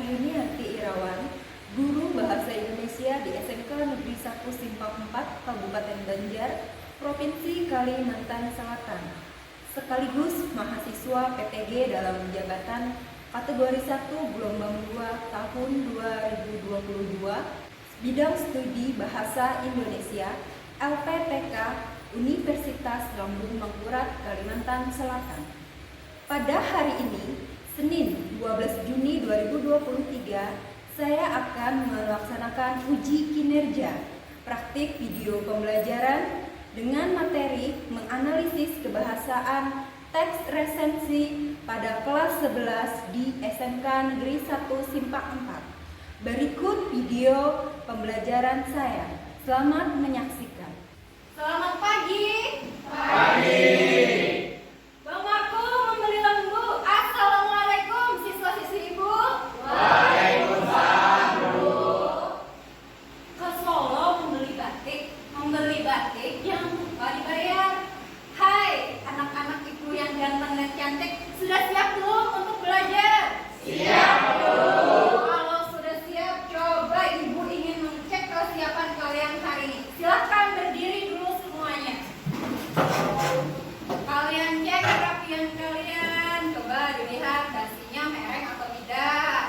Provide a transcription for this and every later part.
Yuniarti Irawan, Guru Bahasa Indonesia di SMK Negeri 1 Simpang 4, Kabupaten Banjar, Provinsi Kalimantan Selatan, sekaligus mahasiswa PTG dalam jabatan kategori 1 gelombang 2 tahun 2022, bidang studi Bahasa Indonesia, LPTK, Universitas Lambung Mangkurat, Kalimantan Selatan. Pada hari ini, Senin 12 Juni 2023, saya akan melaksanakan uji kinerja praktik video pembelajaran dengan materi menganalisis kebahasaan teks resensi pada kelas 11 di SMK Negeri 1 Simpang 4. Berikut video pembelajaran saya. Selamat menyaksikan. Selamat pagi. Pagi. Bang Marco membeli lembu. Assalamualaikum siswa-siswi Ibu. Waalaikumsalam, Bu. Ke Solo membeli batik yang lupa dibayar. Hai anak-anak Ibu yang ganteng dan cantik, sudah siap belum untuk belajar? Siap, Bu. Kalau sudah siap, coba Ibu ingin mengecek kesiapan kalian hari ini. Silakan berdiri dulu semuanya. Kalian cek kerapian kalian. Coba dilihat dasinya mereng atau tidak.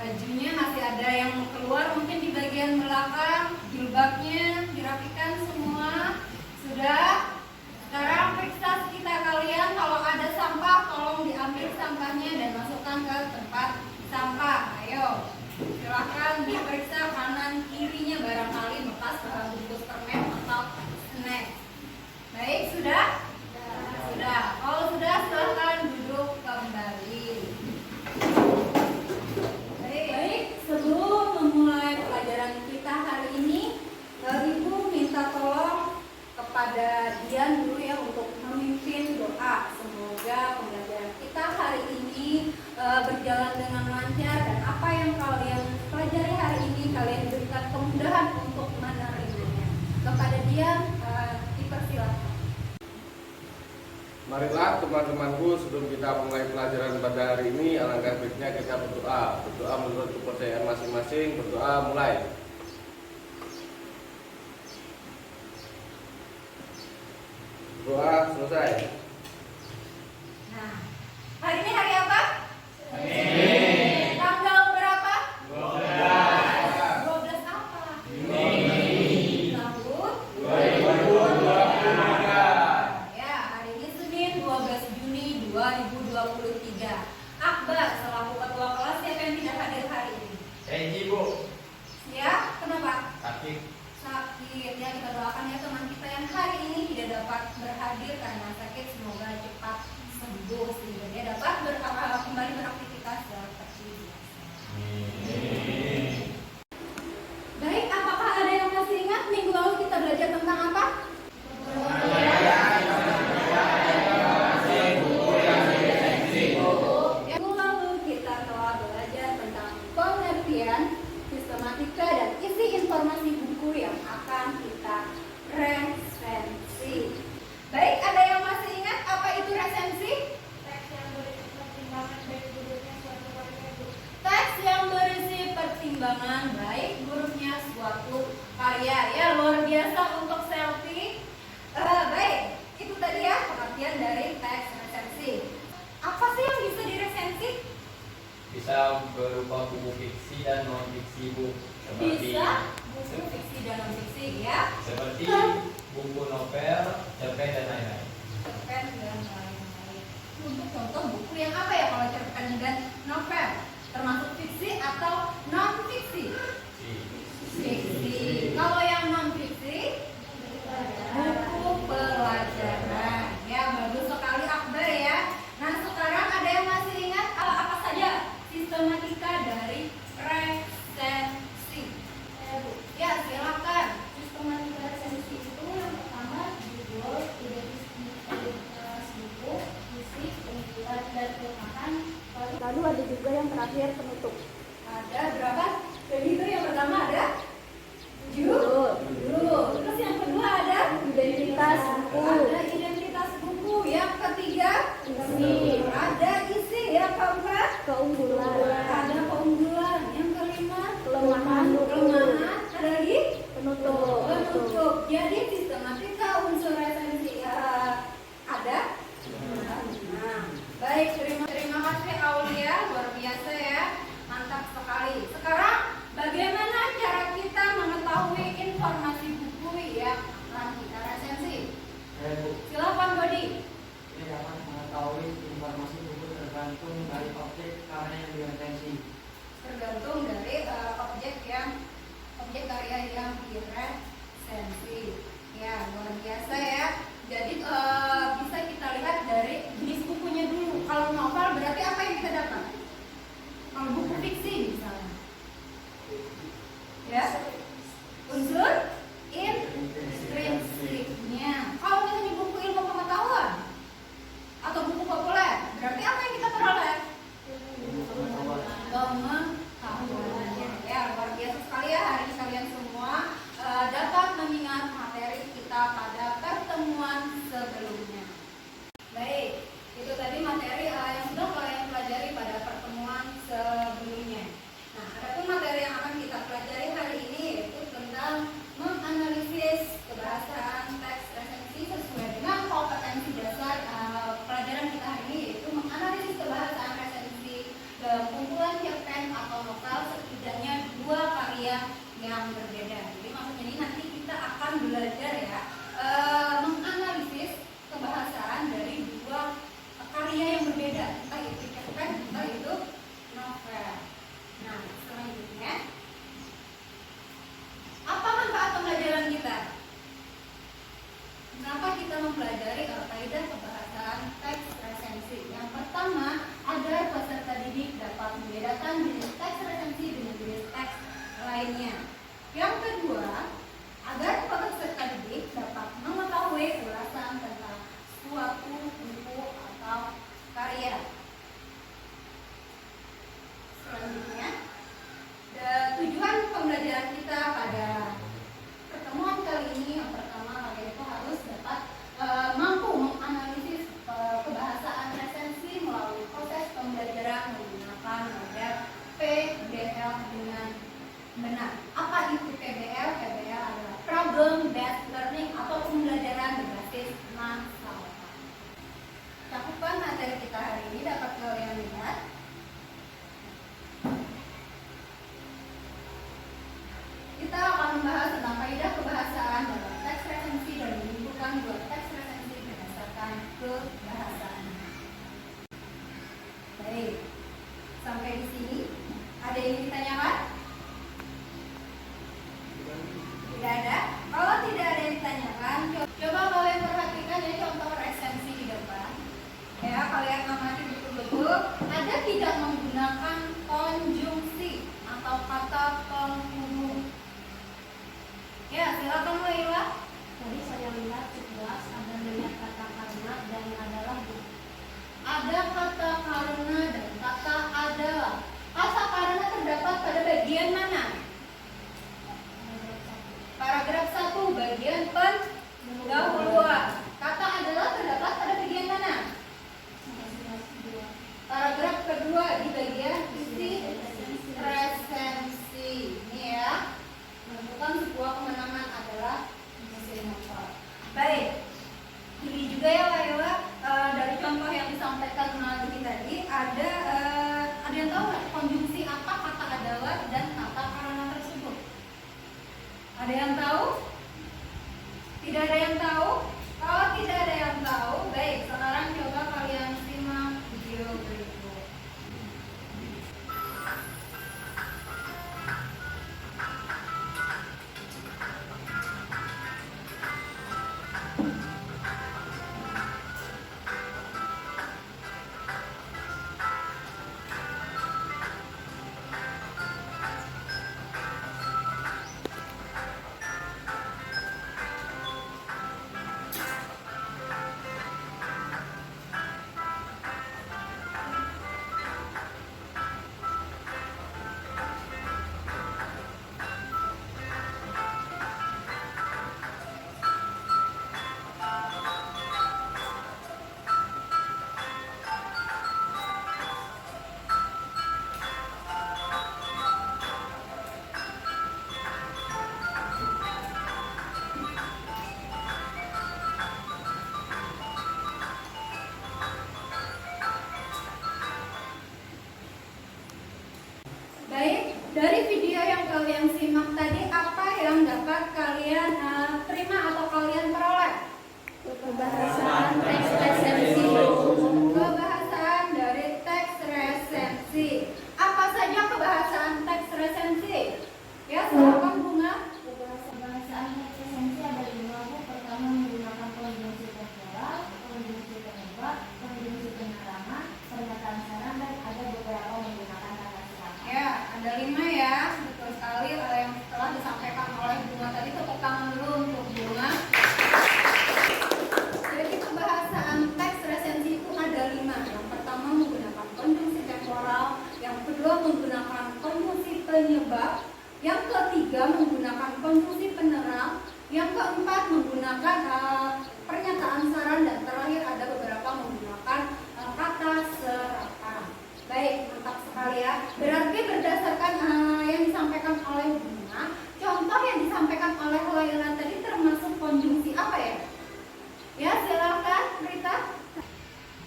Bajunya masih ada yang keluar mungkin di bagian belakang. Jilbabnya dirapikan semua. Sudah? Sekarang periksa sekitar kalian. Kalau ada sampah, tolong diambil sampahnya dan masukkan ke tempat sampah. Ayo, silahkan diperiksa kanan kirinya, barangkali bekas bungkus permen atau snack. Baik, sudah? Sudah. Kalau sudah, silahkan duduk kembali. Baik, sebelum memulai pelajaran kita hari ini, Ibu minta tolong kepada Dian dulu ya untuk memimpin doa. Semoga pembelajaran kita hari ini berjalan dengan lancar dan apa yang kalian pelajari hari ini kalian berikan kemudahan untuk menerimanya. Kepada Dian dipersilakan. Marilah teman-temanku, sebelum kita mulai pelajaran pada hari ini, alangkah baiknya kita berdoa. Berdoa menurut kepercayaan masing-masing. Berdoa mulai. Doa selesai. Nah, hari ini hari apa? Senin. Tanggal berapa? 12. 12 apa? Juni. Tahun 2023. ya, hari ini Senin 12 Juni 2023. Akbar selaku ketua kelas siapa yang tidak hadir hari ini? Bu. Siap? Kenapa? Sakit. Sakit. Ya, kita doakan ya teman kita yang hari ini tidak dapat berhadir karena sakit, semoga cepat sembuh sehingga dia dapat kembali beraktivitas seperti biasa. Baik, apakah ada yang masih ingat minggu lalu kita belajar tentang apa? Minggu lalu kita telah belajar tentang pengertian, sistematika, dan isi informasi buku yang akan kita resensi. Baik, ada yang masih ingat apa itu resensi? Teks yang berisi pertimbangan baik buruknya suatu karya. Ya, luar biasa untuk selfie. Baik, itu tadi ya pengertian dari teks resensi. Apa sih yang bisa diresensi? Bisa berupa buku fiksi dan non fiksi, Bu. Bisa buku fiksi dan non fiksi ya. Seperti buku novel, cerpen dan lain-lain. Cerpen dan lain-lain. Untuk contoh buku yang apa ya kalau cerpen dan novel? Termasuk fiksi atau non fiksi? Fiksi. Kalau yang non fiksi, buku pelajaran. Ya, bagus sekali Akbar ya. Nah, sekarang ada yang masih ingat apa saja sistematika dari resensi? Ya, silakan. Sistematika resensi itu yang pertama judul, identitas buku, isi, pengumpulan, dan kelemahan. Lalu ada juga yang terakhir penutup. Ada berapa? Begitu yang pertama ada judul. Terus yang kedua ada Identitas buku. Ada identitas buku. Yang ketiga Isi. ada isi. Yang keempat Keunggulan. kelemahan, ada lagi Penutup. penutup. Jadi sistematika unsur esensi ada. Nah, baik, terima kasih Aulia, luar biasa ya, mantap sekali. Sekarang bagaimana cara kita mengetahui informasi buku yang akan kita resensi? Silakan Bodi. Ini dapat mengetahui informasi buku tergantung dari objek karya yang diresensi. Tergantung dari objek karya yang diresensi. Ya, luar biasa ya. Jadi bisa kita lihat dari jenis bukunya dulu. Kalau novel berarti apa yang kita dapat? Kalau buku fiksi misalnya, ya, unsur intrinsiknya. Kalau misalnya buku ilmu pengetahuan atau buku populer, berarti apa yang kita peroleh? Pengetahuan. Ya, luar biasa sekali ya, hari ini kalian semua dapat mengingat materi kita pada pertemuan sebelumnya. Baik, itu tadi materi yang sudah kalian pelajari pada pertemuan sebelumnya. Nah, adapun materi yang akan kita pelajari hari ini yaitu tentang menganalisis kebahasaan teks resensi sesuai dengan kompetensi dasar pelajaran kita hari ini, yaitu menganalisis kebahasaan resensi dalam kumpulan cerpen atau novel setidaknya 2 karya yang berbeda. Jadi maksudnya ini nanti kita akan belajar ya menganalisis kebahasaan dari 2 karya yang berbeda, entah itu cerpen, entah itu novel. Nah, selanjutnya apa manfaat pembelajaran kita? Kenapa kita mempelajari kaidah kebahasaan teks resensi? Yang pertama, agar peserta didik dapat membedakan jenis teks resensi dengan jenis teks lainnya. Yang kedua, agar peserta didik dapat mengetahui ulasan tentang suatu buku atau karya. Selanjutnya, tujuan pembelajaran kita pada pertemuan kali ini yang pertama kalian itu harus dapat mampu menganalisis kebahasaan resensi melalui proses pembelajaran menggunakan model PBL dengan benar. Apa itu PBL? PBL adalah problem based learning atau pembelajaran berbasis masalah. Cakupan materi kita hari ini dapat kalian lihat. Kita akan membahas tentang kaidah kebahasaan dalam teks resensi dan menyimpulkan 2 teks resensi berdasarkan kebahasaan. Baik, sampai di sini ada yang ditanyakan? Tidak ada? Kalau tidak ada yang ditanyakan, coba kalian perhatikan ya contoh resensi di depan. Ya, kalian amati betul-betul. Ada tidak menggunakan konjungsi atau kata penghubung. Ya, silakan Laila. Tadi saya lihat sekilas ada banyak kata karena dan adalah. Ada kata karena dan kata adalah. Kata karena terdapat pada bagian mana? Paragraf 1 bagian pendahuluan. Kata adalah terdapat pada bagian mana? Paragraf kedua di bagian isi resensi. Ini ya, menentukan sebuah kemenangan adalah mesin novel. Baik, ini juga ya Laila, dari contoh yang disampaikan melalui tadi ada yang tahu nggak konjungsi apa kata adalah dan kata karena tersebut? Ada yang tahu? Tidak ada yang tahu? Kalau tidak ada yang tahu, baik, sekarang coba kalian simak video berikut. kalian simak tadi, apa yang dapat kalian terima atau kalian peroleh? Kebahasaan teks resensi. Kebahasaan dari teks resensi. Apa saja kebahasaan teks resensi? Ya, silakan Bunga. Kebahasaan teks resensi ada 5 Bu. Pertama menggunakan konjungsi temporal, konjungsi penyebab, konjungsi penerangan, pernyataan saran, dan ada beberapa menggunakan kata silakan. Ya, ada 5 ya. Betul sekali yang telah disampaikan oleh Bunga tadi. Tepuk tangan dulu untuk Bunga. Jadi kebahasaan teks resensi itu ada 5. Yang pertama menggunakan konjungsi temporal, yang kedua menggunakan konjungsi penyebab, yang ketiga menggunakan konjungsi penerang, yang keempat menggunakan pernyataan saran, dan terakhir ada beberapa menggunakan kata seratan. Baik, mantap sekali ya. Berarti berdasarkan yang disampaikan oleh Bunga, contoh yang disampaikan oleh Laila tadi termasuk konjungsi apa ya? Ya, silakan Rita.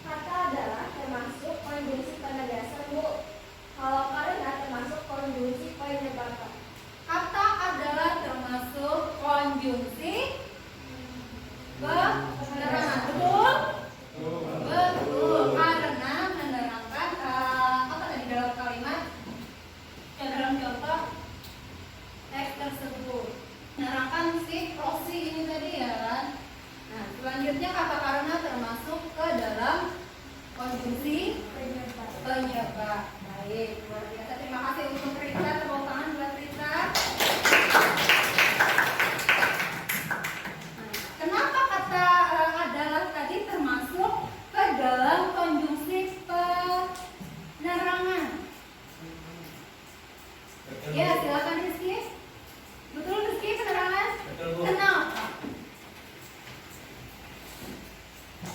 Kata adalah termasuk konjungsi penegasan Bu. Kalau karena termasuk konjungsi penyebab. Kata adalah termasuk konjungsi penerangan. Betul? Betul. Karena menerangkan apa tadi dalam kalimat dalam contoh teks tersebut. Menerangkan si prosi ini tadi ya kan. Nah, selanjutnya kata karena termasuk ke dalam konjungsi penyebab. Baik, luar biasa. Terima kasih untuk Rita. Tepuk tangan buat Rita. Nah, kenapa kata adalah tadi termasuk ke dalam konjungsi penerangan? Ya, silakan Rizky. Betul Rizky, penerangan? Betul Bu. Kenapa?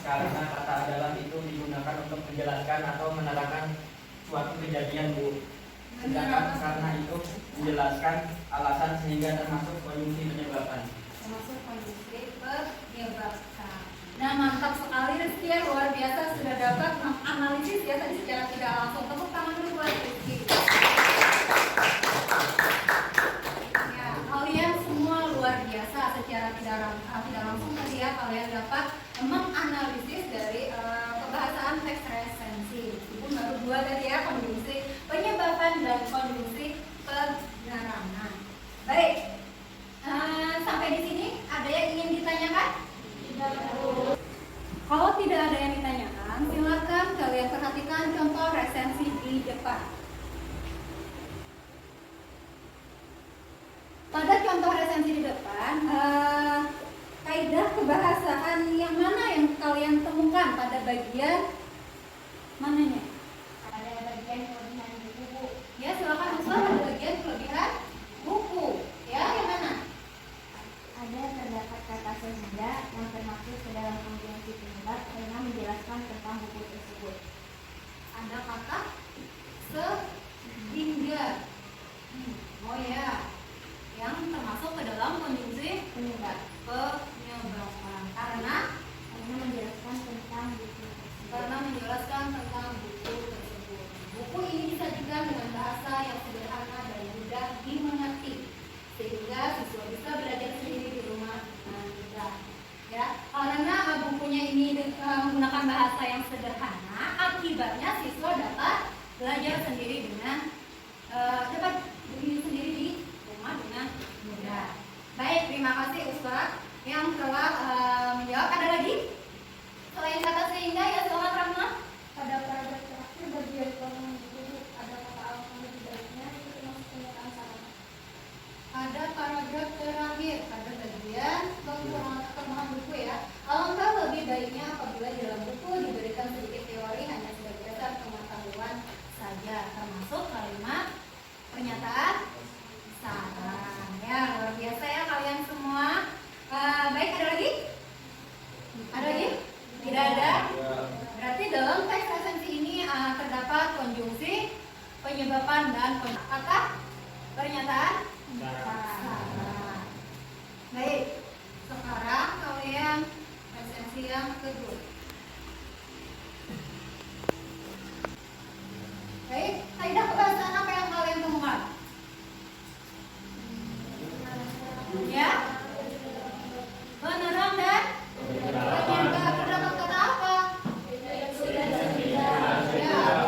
Karena kata adalah itu digunakan untuk menjelaskan atau menerangkan suatu kejadian Bu. Sedangkan karena itu menjelaskan alasan sehingga termasuk konjungsi penyebabkan. Termasuk konjungsi penyebabkan. Nah, mantap sekali Rizky ya, luar biasa sudah dapat menganalisis ya tadi secara tidak langsung. Tepuk tangan dulu buat Rizky. Ya, kalian semua luar biasa secara tidak langsung tadi ya, kalian dapat menganalisis dari kebahasaan teks resensi. Itu baru 2 tadi ya, konjungsi penyebaban dan konjungsi penerangan. Baik, sampai di sini ada yang ingin ditanyakan? Kalau tidak ada yang ditanyakan, silakan kalian perhatikan contoh resensi di depan. Pada contoh resensi di depan, kaidah kebahasaan yang mana yang kalian temukan pada bagian mananya? Ada bagian kelebihan buku Bu. Ya, silakan Usman, pada bagian kelebihan buku. Ya, yang mana? Ada terdapat kata sehingga yang termasuk ke dalam konjungsi penyebab karena menjelaskan tentang buku tersebut. Ada kata sehingga. Oh ya, yang termasuk ke dalam konjungsi Penyebab penyebabkan. Karena menjelaskan tentang buku tersebut. menjelaskan tentang buku tersebut. Buku ini disajikan dengan bahasa yang sederhana dan mudah dimengerti, sehingga siswa bisa belajar sendiri di rumah juga. Ya, karena bukunya ini menggunakan bahasa yang sederhana, akibatnya siswa dapat belajar sendiri dengan dapat berdiri sendiri di rumah dengan mudah. Baik, terima kasih Ustaz yang telah menjawab. Ada lagi? Selain kata sehingga ya, silakan Rahma. Pada paragraf terakhir bagian kolom buku ada kata alasan lebih baiknya itu termasuk pernyataan saran. Ada paragraf terakhir, ada bagian kelemahan buku ya. Alangkah lebih baiknya apabila di dalam buku diberikan sedikit teori hanya sebagai dasar pengetahuan saja, termasuk kalimat pernyataan saran. Ya, luar biasa ya kalian semua. Baik, ada lagi? Ada lagi? Tidak ada? Berarti dalam teks resensi ini terdapat konjungsi, penyebaban, dan kata pernyataan saran. Baik, sekarang kalian resensi yang kedua. Baik, kaidah kebahasaan apa yang kalian temukan? Ya? Menerang dan menyangka. Terdapat kata apa? Ya,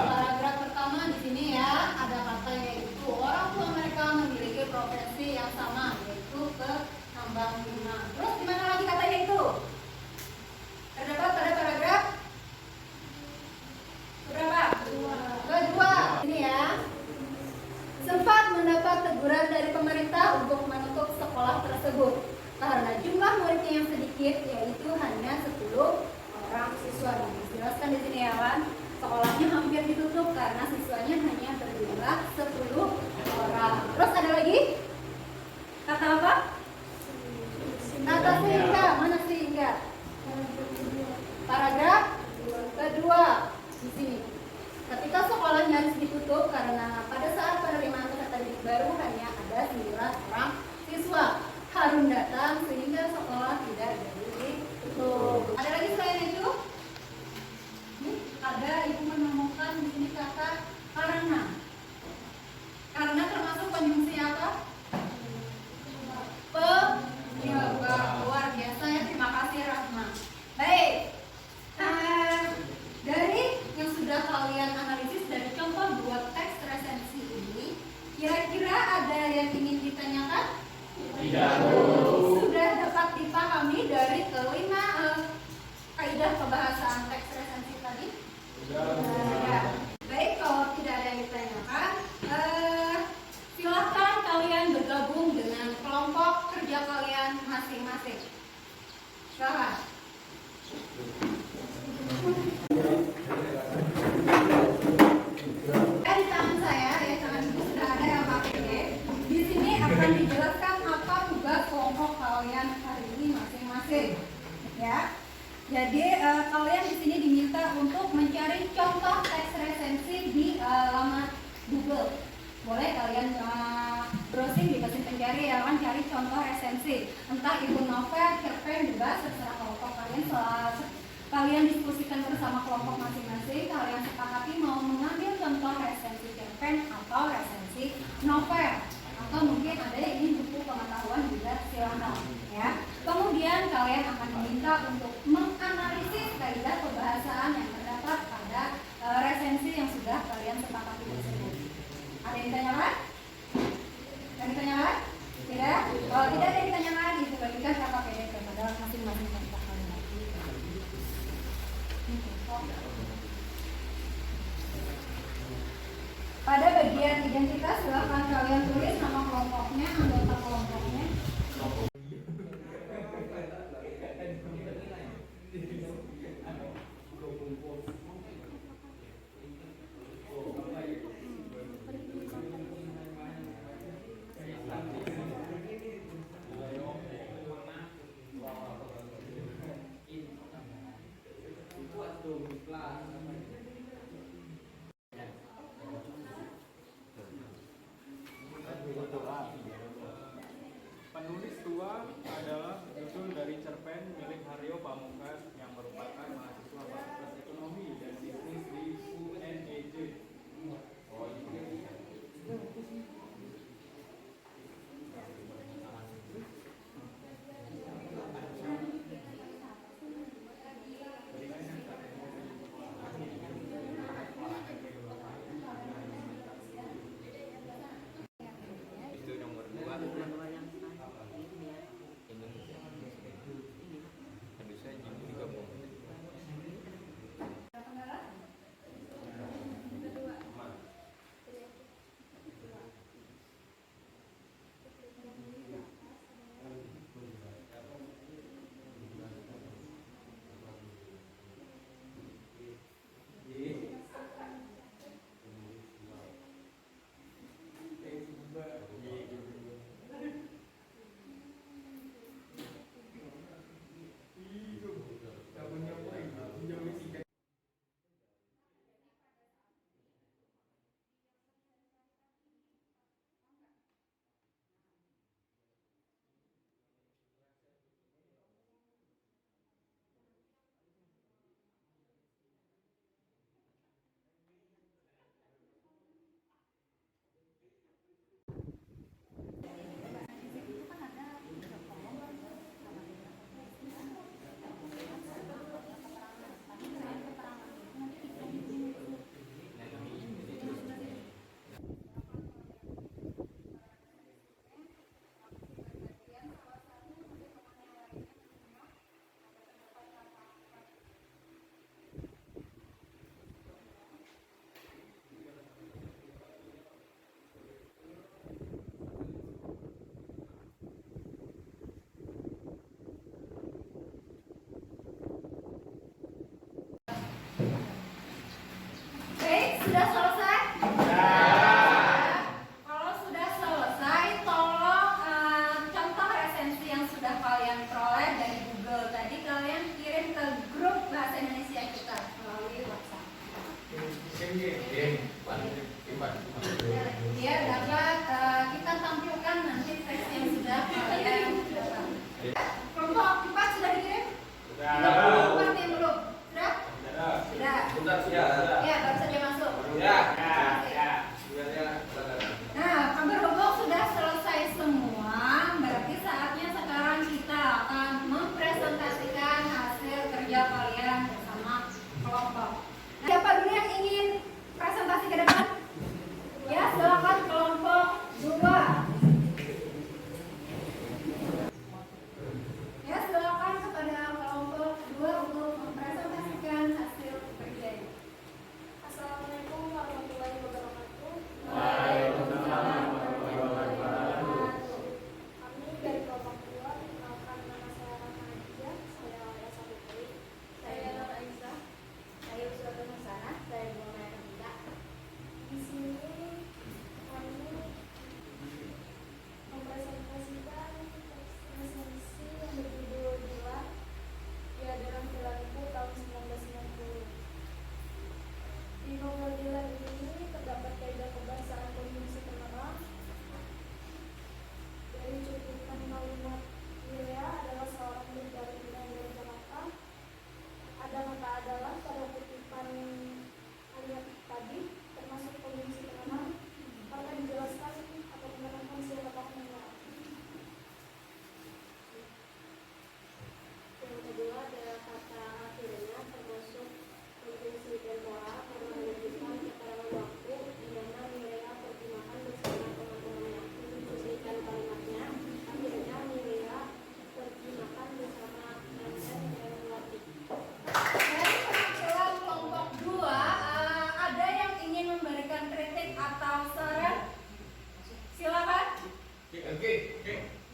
paragraf pertama di sini ya ada kata yaitu orang tua mereka memiliki profesi yang sama yaitu penambang timah. Terus di mana lagi katanya itu? Terdapat pada paragraf berapa? Kedua. Ini ya. Sempat mendapat teguran dari pemerintah untuk menutup sekolah tersebut karena jumlah muridnya yang sedikit, yaitu hanya 10 orang siswa. Dijelaskan di sini ya kan, sekolahnya hampir ditutup karena siswanya hanya berjumlah 10 orang. Terus ada lagi? Kata apa? Kata sehingga. Mana sehingga? Paragraf kedua di sini. Ketika sekolah nyaris ditutup karena pada saat penerimaan peserta didik baru hanya ada 9 orang siswa. Harun datang sehingga sekolah tidak jadi ditutup. Ada lagi selain itu? Ada ibu menemukan di sini kata karena. Karena termasuk konjungsi apa? Penyebab. Luar biasa ya, terima kasih Rahma. Baik. Dari yang sudah kalian analisis dari contoh buat teks resensi ini, kira-kira ada yang ingin ditanyakan? Tidak. Sudah dapat dipahami dari kelima kaidah kebahasaan teks resensi tadi? Ya. Baik, kalau tidak ada yang ditanyakan, silahkan kalian bergabung dengan kelompok kerja kalian masing-masing. Silahkan. Di tangan saya, ya tangan ibu sudah ada LHPD. Di sini akan dijelaskan apa tugas kelompok kalian hari ini masing-masing. Ya, jadi kalian di sini diminta untuk mencari contoh teks resensi di alamat Google. Boleh kalian browsing di mesin pencari ya kan, cari contoh resensi. Entah itu novel, cerpen, bebas, terserah kelompok kalian. Kalian diskusikan bersama kelompok masing-masing. Kalian sepakati mau mengambil contoh resensi cerpen atau resensi novel, atau mungkin ada yang ingin buku pengetahuan juga, silakan ya. Kemudian kalian akan diminta untuk menganalisis kaidah kebahasaan yang terdapat pada resensi yang sudah kalian sepakati tersebut. Ada yang ditanyakan? Ada yang ditanyakan? Tidak? Kalau tidak ada yang ditanyakan, dibagikan KKPD kepada masing-masing kelompok kalian. Pada bagian identitas silahkan kalian tulis nama kelompoknya, anggota kelompoknya. Penulis tua adalah judul dari cerpen milik Haryo Pamungkas yang merupakan mahasiswa Fakultas Ekonomi dan Bisnis di UNEJ. Itu nomor 2. Indonesia juga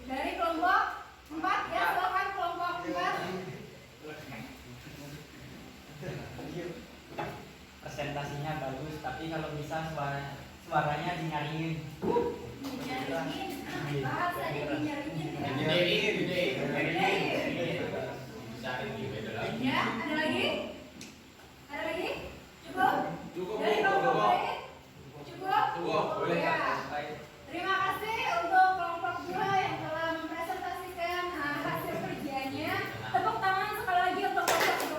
Dari kelompok 4 ya, silakan kelompok 4. Presentasinya bagus, tapi kalau bisa suaranya dinyaringin. Nyaringin, bahasanya dinyaringin ya. Ya, ada lagi? Ada lagi? Cukup? Dari kelompok lain? Cukup? Boleh. Ya. Terima kasih untuk kelompok 2 yang telah mempresentasikan hasil kerjanya. Tepuk tangan sekali lagi untuk kelompok 2.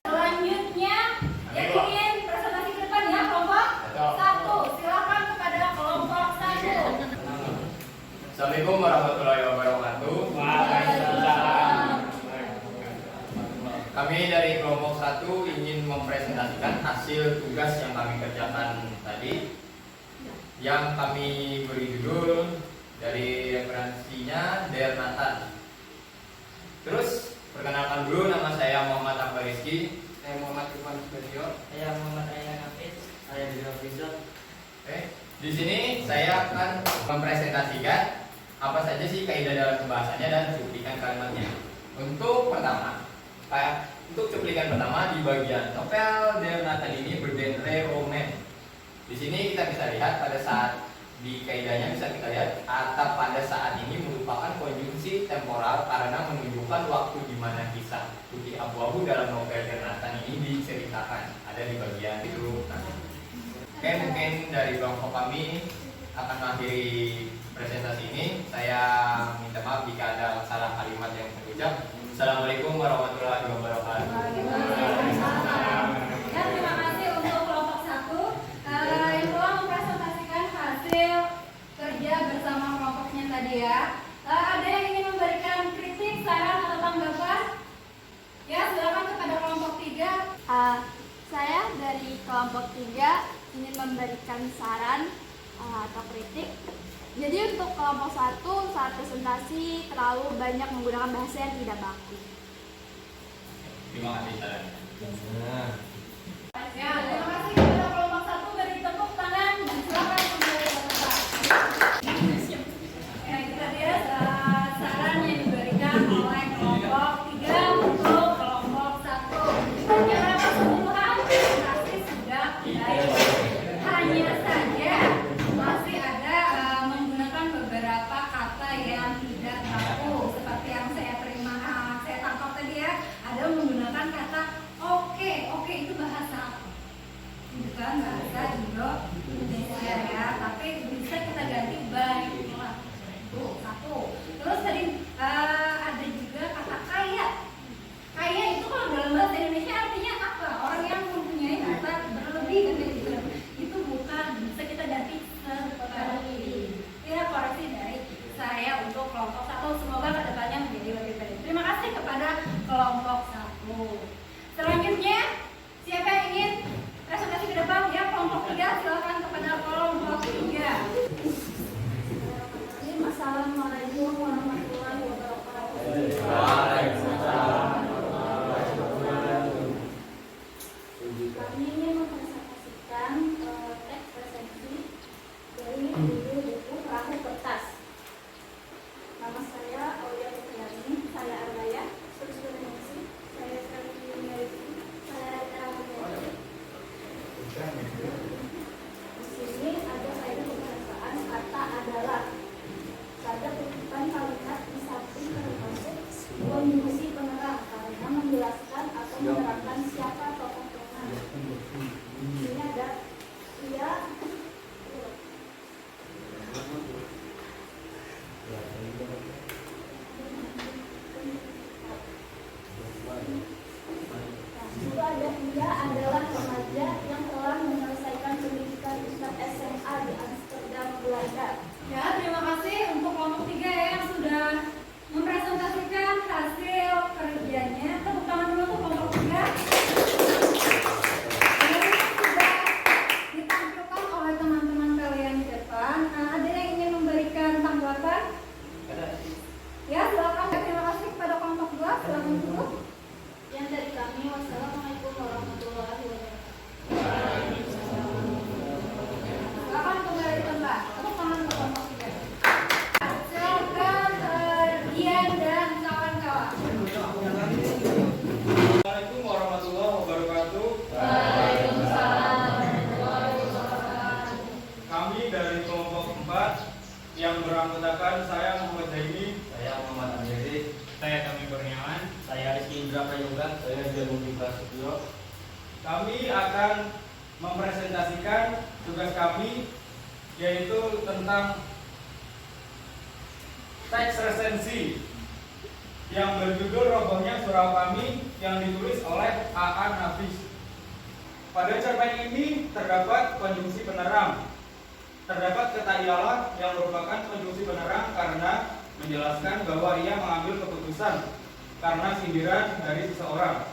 Selanjutnya, yang ingin presentasi ke depan ya, kelompok 1. Silakan kepada kelompok 1. Assalamualaikum warahmatullahi wabarakatuh. Kami dari kelompok 1 ingin mempresentasikan hasil tugas yang kami kerjakan tadi, yang kami beri judul dari referensinya Der Nathan. Terus perkenalkan dulu, nama saya Muhammad Akbar Rizky. Saya Muhammad Irfan Sudaryo. Saya Muhammad Aylan Hafiz. Saya Biro Rizal. Di sini saya akan mempresentasikan apa saja sih kaidah dalam pembahasannya dan cuplikan kalimatnya. Untuk cuplikan pertama di bagian novel Der Nathan ini bergenre roman. Di sini kita bisa lihat pada saat di kaidahnya bisa kita lihat atap pada saat ini merupakan konjungsi temporal karena menunjukkan waktu di mana kisah putih abu-abu dalam novel Der Nathan ini diceritakan. Ada di bagian itu. Oke, mungkin dari kelompok kami akan mengakhiri presentasi ini. Saya minta maaf jika ada salah kalimat yang terucap. Assalamualaikum warahmatullahi wabarakatuh. Ya, terima kasih untuk kelompok 1 yang telah mempresentasikan hasil kerja bersama kelompoknya tadi ya. Ada yang ingin memberikan kritik, saran atau tanggapan? Ya, silakan kepada kelompok 3. Saya dari kelompok 3 ingin memberikan saran atau kritik. Jadi untuk kelompok 1 saat presentasi terlalu banyak menggunakan bahasa yang tidak baku. Terima kasih sarannya. Ya, terima kasih kepada kelompok 1. Beri tepuk tangan dan silakan kembali ke tempat. Ya, kita lihat saran yang diberikan oleh kelompok 3 untuk kelompok 1. Secara keseluruhan presentasi sudah baik. Hanya saja masih ada menggunakan beberapa kata yang tidak baku, seperti yang saya tangkap tadi ya. Ada menggunakan kata oke itu bahasa apa? 3. Tepuk tangan untuk kelompok 3. Silakan Dian dan kawan-kawan. Assalamualaikum warahmatullahi wabarakatuh. Kami dari kelompok 4 yang beranggotakan saya Muhammad Zaini, Saya Muhammad Andri. Saya Kami Kurniawan. Saya Rizky Indra Prayoga. Saya Janubi Prasetyo. kami akan mempresentasikan tugas kami, yaitu tentang teks resensi yang berjudul Robohnya Surau Kami yang ditulis oleh A.A. Nafis. Pada cerpen ini terdapat konjungsi penerang. Terdapat kata ialah yang merupakan konjungsi penerang karena menjelaskan bahwa ia mengambil keputusan karena sindiran dari seseorang.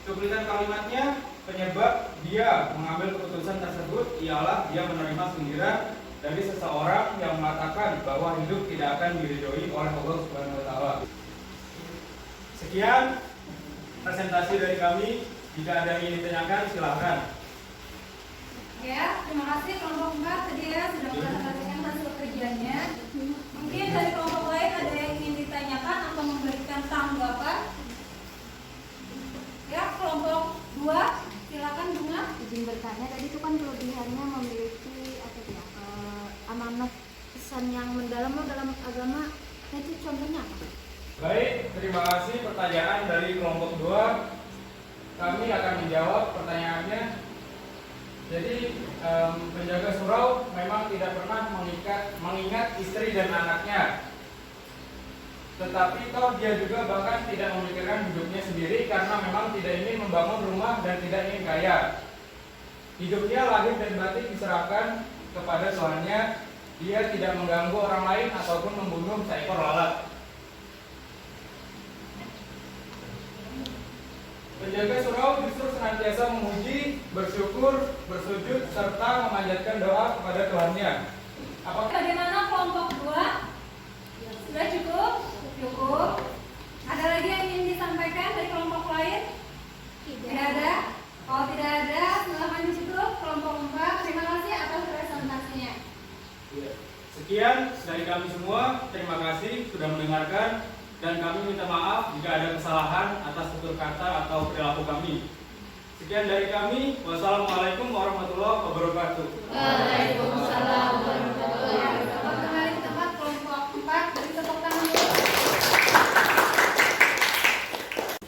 Cuplikan kalimatnya, penyebab dia mengambil keputusan tersebut ialah dia menerima sindiran dari seseorang yang mengatakan bahwa hidup tidak akan diridhoi oleh Allah Subhanahu wa taala. Sekian presentasi dari kami. Jika ada yang ingin ditanyakan, silahkan. Ya, terima kasih kelompok 4 tadi ya sudah mempresentasikan hasil kerjanya. Mungkin dari kelompok lain ada yang ingin ditanyakan atau memberikan tanggapan? Ya, kelompok 2 silakan Bunga. Izin bertanya, tadi itu kan kelebihannya memiliki amanat pesan yang mendalam dalam agama. Nah, itu contohnya apa? Baik, terima kasih pertanyaan dari kelompok 2. Kami akan menjawab pertanyaannya. Jadi penjaga surau memang tidak pernah mengingat istri dan anaknya. Tetapi toh dia juga bahkan tidak memikirkan hidupnya sendiri karena memang tidak ingin membangun rumah dan tidak ingin kaya. Hidupnya lahir dan batin diserahkan kepada Tuhannya. Dia tidak mengganggu orang lain ataupun membunuh seekor lalat. Penjaga surau justru senantiasa memuji, bersyukur, bersujud, serta memanjatkan doa kepada Tuhannya. Apakah Bagaimana kelompok 2? Sudah cukup? Cukup. Ada lagi yang ingin disampaikan dari kelompok lain? Tidak ada. Kalau tidak ada, silakan ditutup kelompok 4. Terima kasih atas presentasinya. Sekian dari kami semua. Terima kasih sudah mendengarkan. Dan kami minta maaf jika ada kesalahan atas tutur kata atau perilaku kami. Sekian dari kami. Wassalamualaikum warahmatullahi wabarakatuh. Waalaikumsalam warahmatullahi wabarakatuh. Kembali ke tempat kelompok 4. Beri tepuk tangan dulu.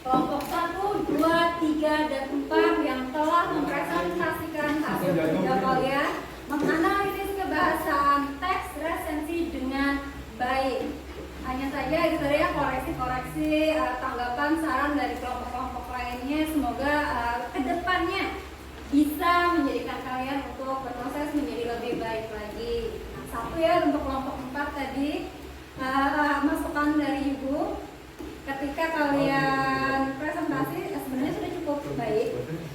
Kelompok 1, 2, 3, dan 4 yang telah mempresentasikan hasil kerja kalian menganalisis kebahasaan teks resensi dengan baik. Hanya saja itu tadi ya koreksi-koreksi, tanggapan, saran dari kelompok-kelompok lainnya. Semoga kedepannya bisa menjadikan kalian untuk berproses menjadi lebih baik lagi. Nah, satu ya untuk kelompok 4 tadi masukan dari Ibu. Ketika kalian presentasi sebenarnya sudah cukup baik.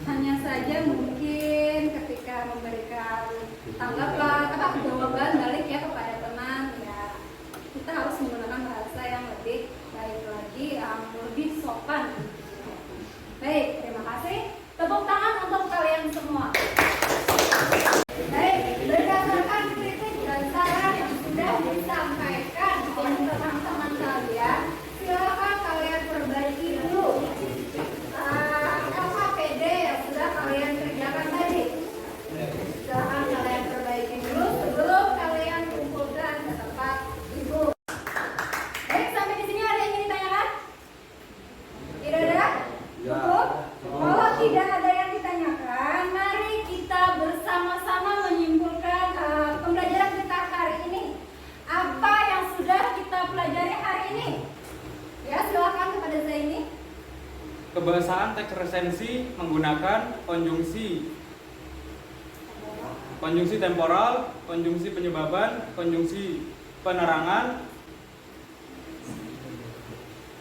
Hanya saja mungkin ketika memberikan tanggapan jawaban balik ya kepada teman ya, kita harus menggunakan bahasa yang lebih baik lagi, yang lebih sopan. Baik, terima kasih. Tepuk tangan untuk kalian semua. Baik, berdasarkan kritik dan saran yang sudah disampaikan oleh teman-teman kalian, silakan kalian perbaiki dulu LKPD yang sudah kalian kerjakan tadi. Silakan kalian perbaiki dulu sebelum kalian kumpulkan ke tempat Ibu. Baik, sampai di sini ada yang ingin ditanyakan? Tidak ada? Cukup? Kalau tidak ada yang ditanyakan, mari kita bersama-sama menyimpulkan pembelajaran kita hari ini. Apa yang sudah kita pelajari hari ini? Ya, silakan kepada Zaini. Kebahasaan teks resensi menggunakan konjungsi temporal, konjungsi penyebaban, konjungsi penerangan,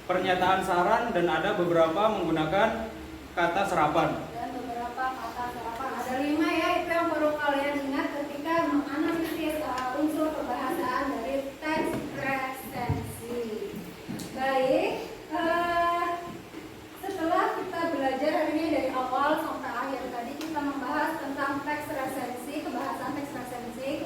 pernyataan saran, dan ada beberapa menggunakan kata serapan. Dan beberapa kata serapan. Ada 5 ya, itu yang perlu kalian ingat ketika menganalisis unsur kebahasaan dari teks resensi. Baik, setelah kita belajar hari ini dari awal sampai akhir tadi kita membahas tentang teks resensi, kebahasaan teks resensi.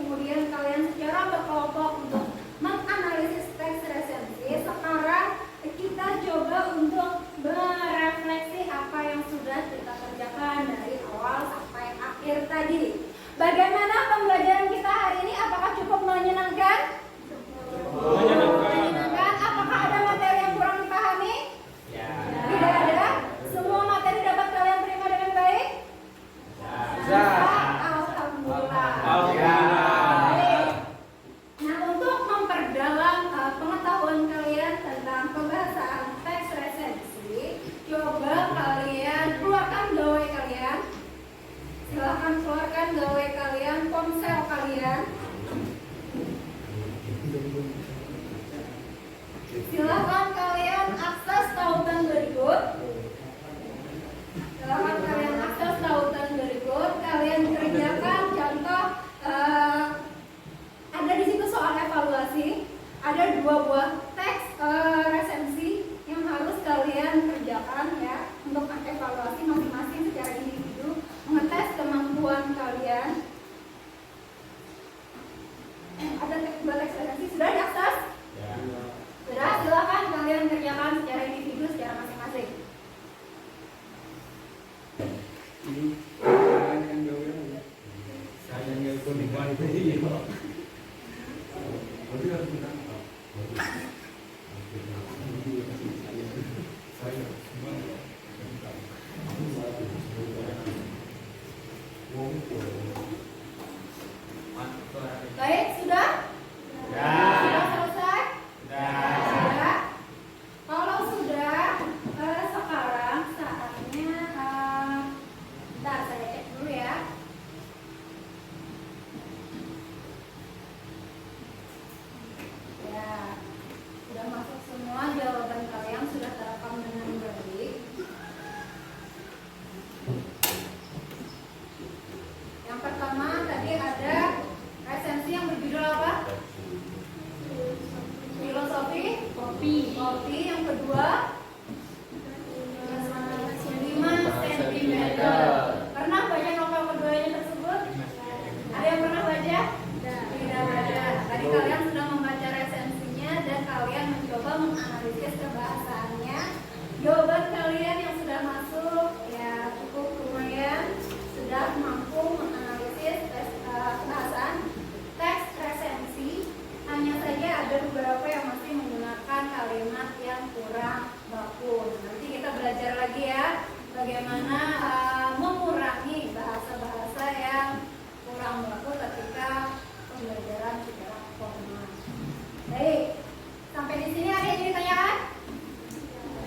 ada buat teks resensi sudah diakses? Sudah, silakan kalian kerjakan secara individu, secara masing-masing. Baik, sudah? Sudah selesai? Sudah. Kalau sudah, sekarang saatnya bentar, saya cek dulu ya. Ya, sudah masuk semua jawaban kalian, sudah terekam dengan baik. Yang pertama tadi ada resensi yang berjudul apa? Filosofi kopi. Yang kedua 5 cm. Pernah baca novel keduanya tersebut? Ada yang pernah baca? Tidak baca. Tadi kalian sudah membaca resensinya dan kalian mencoba menganalisis kebahasaannya. Jawaban kalian yang sudah masuk ya cukup lumayan, sudah mampu menganalisis kebahasaan teks resensi. Hanya saja ada beberapa yang masih menggunakan kalimat yang kurang baku. Nanti kita belajar lagi ya bagaimana mengurangi bahasa-bahasa yang kurang baku ketika pembelajaran secara formal. Baik, sampai di sini ada yang ditanyakan?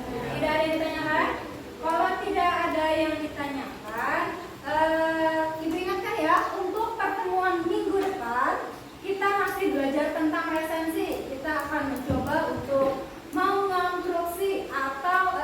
Tidak ada yang ditanyakan? Kalau tidak ada yang ditanyakan, Ibu ingatkan ya, untuk pertemuan minggu depan kita masih belajar tentang resensi. Kita akan mencoba untuk mengonstruksi atau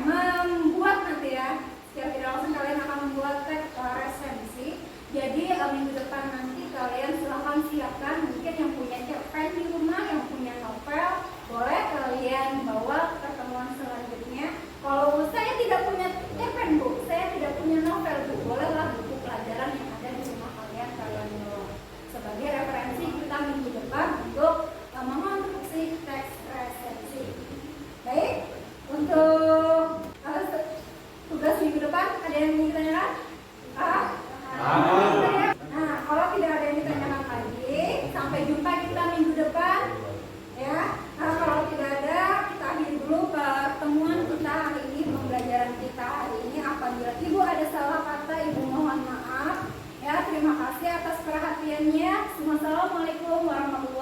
membuat nanti ya, secara tidak langsung kalian akan membuat teks resensi. Jadi minggu depan nanti kalian silahkan siapkan, mungkin yang punya cerpen di rumah, yang punya novel, boleh kalian bawa ke pertemuan selanjutnya. Kalau saya tidak punya cerpen Bu, saya tidak punya novel Bu, bolehlah buku pelajaran yang ada di rumah kalian bawa sebagai referensi kita minggu depan untuk mengonstruksi teks resensi. Baik, untuk tugas minggu depan ada yang ingin ditanyakan? Nah, kalau tidak ada yang ditanyakan lagi, sampai jumpa kita minggu depan ya. Nah, kalau tidak ada, kita akhiri dulu pertemuan kita hari ini, pembelajaran kita hari ini. Apabila Ibu ada salah kata, Ibu mohon maaf ya. Terima kasih atas perhatiannya. Wassalamualaikum warahmatullahi wabarakatuh.